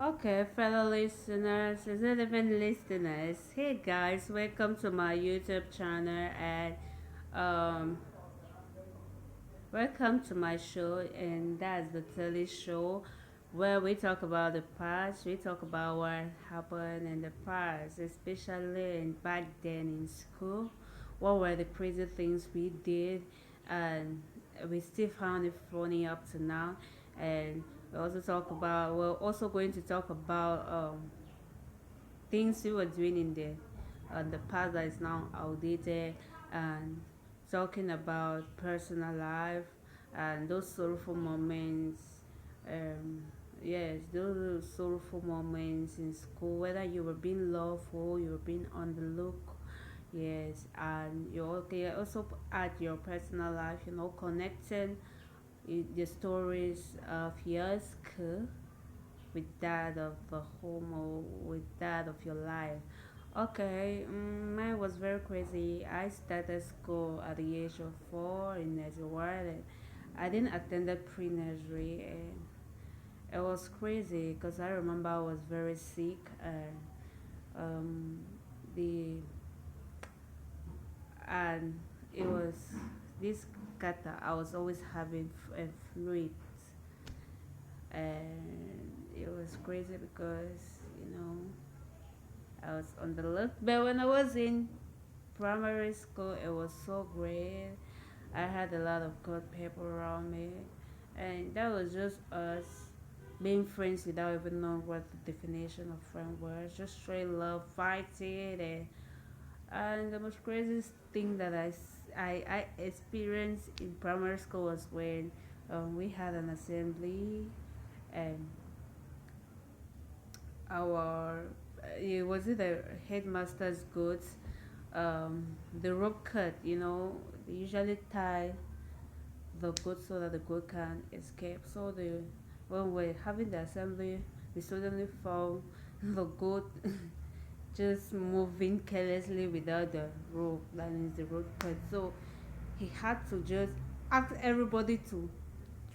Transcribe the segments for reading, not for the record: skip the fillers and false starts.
Okay, fellow listeners, is it even listeners? Hey guys, welcome to my YouTube channel and um, welcome to my show, and that's the Telly Show, where we talk about the past, we talk about what happened in the past, especially back then in school. What were the crazy things we did, and we still found it funny up to now. And we're also going to talk about things we were doing in the past that is now outdated, and talking about personal life and those sorrowful moments. um yes, those sorrowful moments in school, whether you were being loved or you were being on the look. Yes, and you okay also add your personal life, connecting the stories of your school with that of the home or with that of your life. Okay, mine was very crazy. I started school at the age of 4 in Nigeria. I didn't attend the pre-nursery, and it was crazy because I remember I was very sick, and um, the and it was this kata. I was always having a fluid, and it was crazy because I was on the look. But when I was in primary school, it was so great. I had a lot of good people around me, and that was just us being friends without even knowing what the definition of friend was. Just straight love, fighting, and the most craziest thing that I experienced in primary school was when we had an assembly, and our it was it the headmaster's goods, the rope cut, they usually tie the goat so that the goat can escape. So when we're having the assembly, we suddenly found the goat just moving carelessly without the rope, that is the rope cut. So he had to just ask everybody to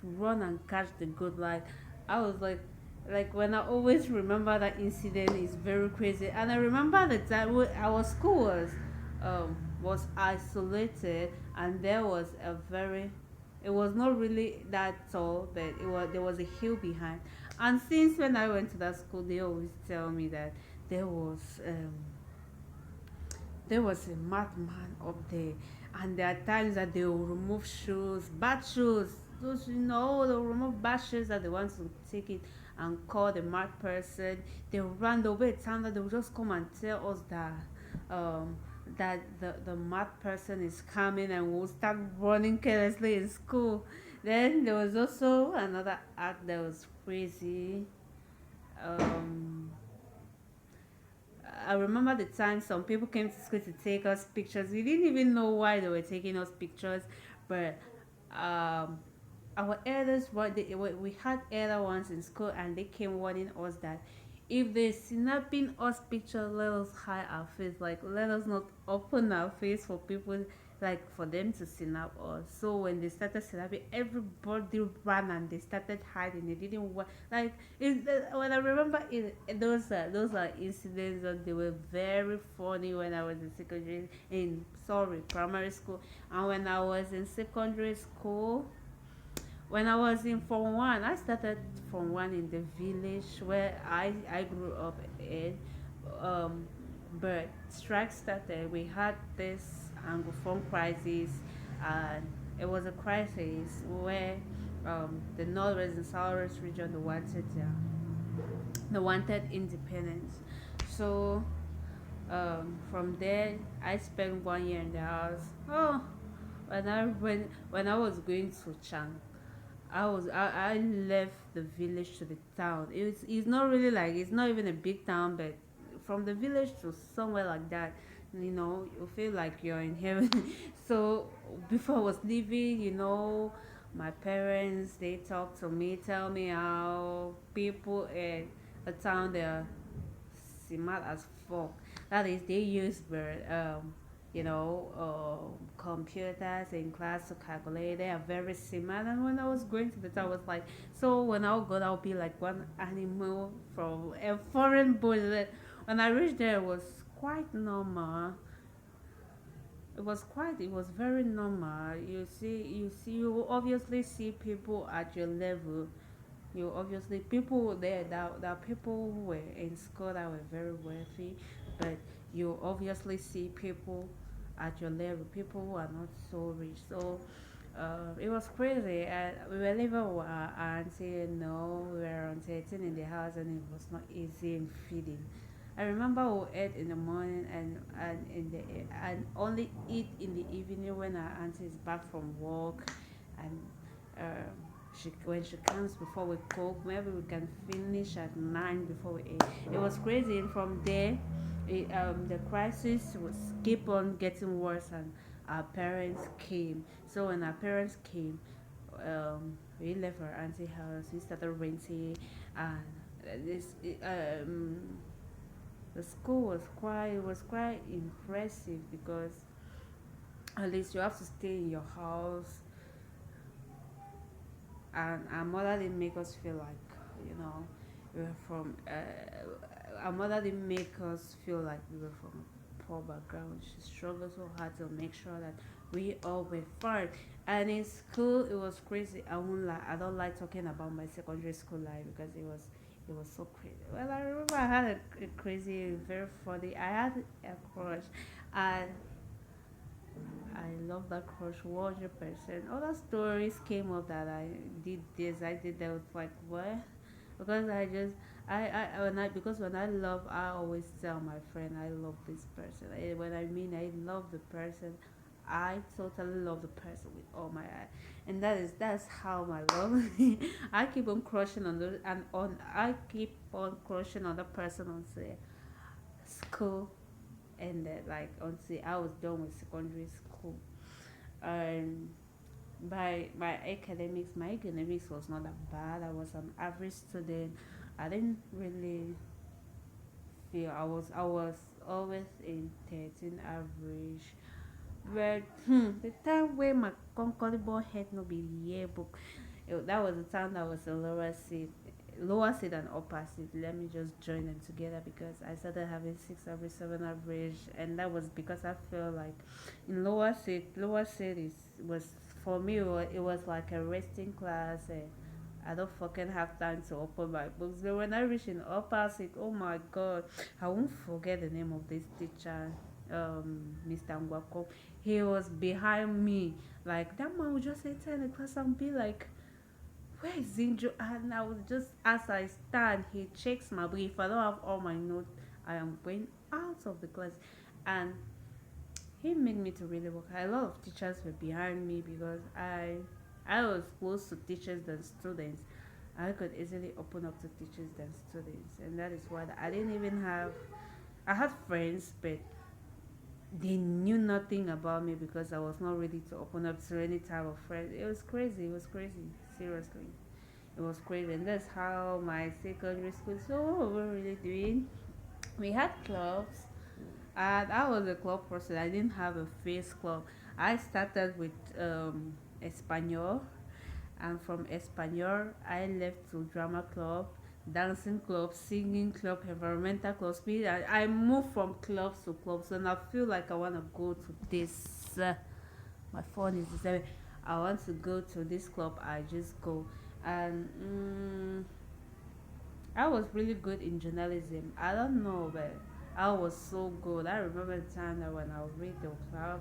run and catch the goat. Like, I was like when I always remember that incident is very crazy. And I remember the time our school was isolated, and there was a very it was not really that tall, but there was a hill behind. And since when I went to that school, they always tell me that there was um there was a madman up there, and there are times that they will remove shoes, bad shoes. Those, they'll remove bad shoes that they want to take it and call the mad person. They'll run the way time that they will just come and tell us um, that the mad person is coming, and we'll start running carelessly in school. Then there was also another act that was crazy. Um, I remember the time some people came to school to take us pictures. We didn't even know why they were taking us pictures, but um, our elders, we had elder ones in school, and they came warning us that if they snapping us picture, let us hide our face, like let us not open our face for people, like for them to snap us. So when they started snapping, everybody ran and they started hiding. They didn't want, like, when I remember it, those are incidents that they were very funny when I was in primary school. And when I was in secondary school, when I was in Form 1, I started Form 1 in the village where I grew up in. Um, but strike started. We had this Anglophone crisis, and it was a crisis where the Northwest and Southwest region they wanted independence. So from there, I spent 1 year in the house. Oh, when I was going to Chang, I left the village to the town. It's not really like, it's not even a big town, but from the village to somewhere like that, you feel like you're in heaven. So before I was leaving, my parents, they talk to me, tell me how people in the town, they're smart as fuck. That is, they use bird. computers in class to calculate. They are very similar. And when I was going to the town, I was like, so when I'll go, I'll be like one animal from a foreign bush. When I reached there, it was quite normal. It was very normal. You obviously see people at your level. You obviously people there that are people who were in school that were very wealthy, but you obviously see people at your level, people who are not so rich. So it was crazy. And we were living with our auntie. No, we were on 13 in the house, and it was not easy in feeding. I remember we ate in the morning and only eat in the evening when our auntie is back from work, and she when she comes before we cook, maybe we can finish at 9 before we eat. It was crazy, and from there, the crisis was keep on getting worse, and our parents came. So when our parents came, we left our auntie house. We started renting, and this the school was quite impressive because at least you have to stay in your house, and our mother didn't make us feel like we were from our mother didn't make us feel like we were from a poor background. She struggled so hard to make sure that we all were fine. And in school it was crazy. I don't like talking about my secondary school life because it was so crazy. Well, I remember I had a crazy, very funny. I had a crush, and I love that crush 100%. Other stories came up that I did this, I did that. Was like what? Because when I love, I always tell my friend I love this person. When I mean I love the person, I totally love the person with all my heart, and that's how my love. I keep on crushing on the and on. I keep on crushing on the person until school ended, like until I was done with secondary school. And by my academics was not that bad. I was an average student. I didn't really feel I was always in 13 average. But the time where my comfortable head no be the yearbook, that was the time that was a lower seat and upper seat. Let me just join them together because I started having 6 average, 7 average, and that was because I felt like in lower seat was for me. It was like a resting class. And I don't fucking have time to open my books. But when I reach in upper seat, oh my god, I won't forget the name of this teacher, Mr. Ngwako. He was behind me. Like that man would just enter in the class and be like, where is Zinjo? And I was just as I stand, he checks my book. If I don't have all my notes, I am going out of the class. And he made me to really work. A lot of teachers were behind me because I was close to teachers than students. I could easily open up to teachers than students, and that is why I didn't even have. I had friends, but they knew nothing about me because I was not ready to open up to any type of friend. It was crazy. It was crazy. Seriously, it was crazy, and that's how my secondary school. So what were we really doing? We had clubs. I was a club person. I didn't have a face club. I started with Espanol, and from Espanol I left to drama club, dancing club, singing club, environmental club. I moved from clubs to clubs, and I feel like I want to go to this. My phone is disturbing. I want to go to this club. I just go, and I was really good in journalism. I don't know, but I was so good. I remember the time that when I read the club,